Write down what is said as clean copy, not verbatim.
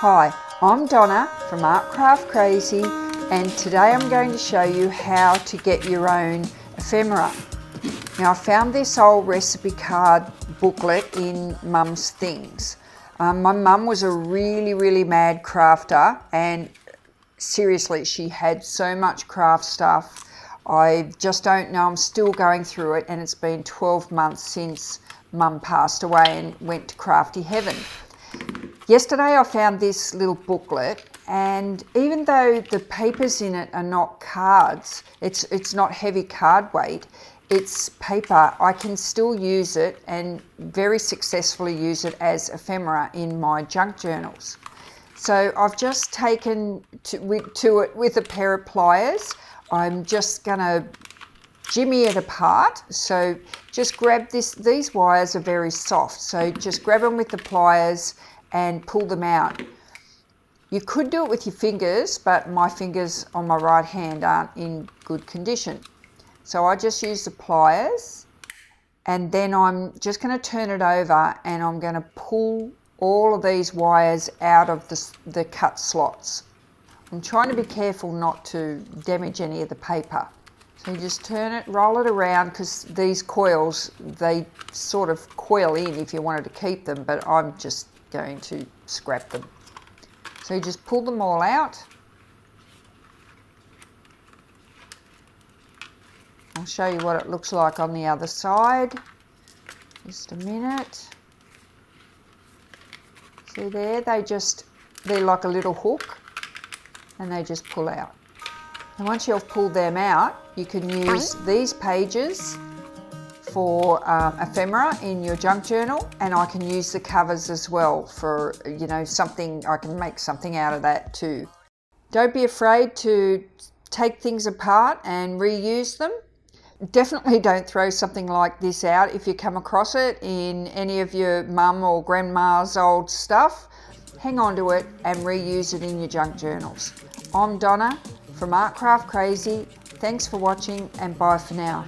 Hi, I'm Donna from Art Craft Crazy, and today I'm going to show you how to get your own ephemera. Now, I found this old recipe card booklet in Mum's Things. My mum was a really mad crafter, and seriously, she had so much craft stuff. I just don't know, I'm still going through it, and it's been 12 months since Mum passed away and went to crafty heaven. Yesterday I found this little booklet, and even though the papers in it are not cards, it's not heavy card weight, it's paper, I can still use it and very successfully use it as ephemera in my junk journals. So I've just taken to it with a pair of pliers. I'm just gonna jimmy it apart. So just grab these wires are very soft, so just grab them with the pliers and pull them out. You could do it with your fingers, but my fingers on my right hand aren't in good condition. So I just use the pliers, and then I'm just going to turn it over and I'm going to pull all of these wires out of the cut slots. I'm trying to be careful not to damage any of the paper. So you just turn it, roll it around, because these coils, they sort of coil in if you wanted to keep them, but I'm just going to scrap them. So you just pull them all out. I'll show you what it looks like on the other side. Just a minute. See there, they're like a little hook, and they just pull out. And once you've pulled them out, you can use these pages for ephemera in your junk journal, and I can use the covers as well for, something, I can make something out of that too. Don't be afraid to take things apart and reuse them. Definitely don't throw something like this out if you come across it in any of your mum or grandma's old stuff. Hang on to it and reuse it in your junk journals. I'm Donna from Art Craft Crazy. Thanks for watching, and bye for now.